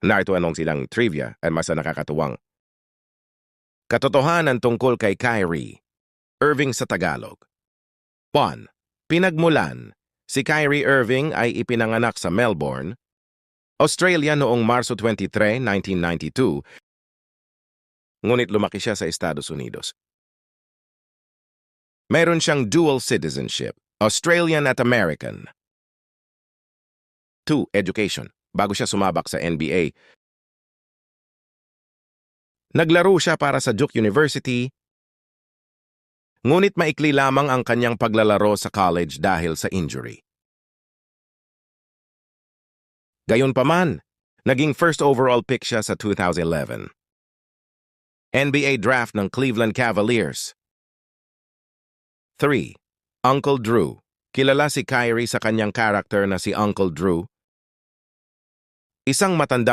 Narito anong silang trivia at mas nakakatuwang. Katotohanan tungkol kay Kyrie Irving sa Tagalog. 1. Pinagmulan. Si Kyrie Irving ay ipinanganak sa Melbourne, Australia noong Marso 23, 1992, ngunit lumaki siya sa Estados Unidos. Mayroon siyang dual citizenship, Australian at American. 2. Education. Bago siya sumabak sa NBA, naglaro siya para sa Duke University, ngunit maikli lamang ang kanyang paglalaro sa college dahil sa injury. Gayunpaman, naging first overall pick siya sa 2011 NBA draft ng Cleveland Cavaliers. 3. Uncle Drew. Kilala si Kyrie sa kanyang karakter na si Uncle Drew, isang matandang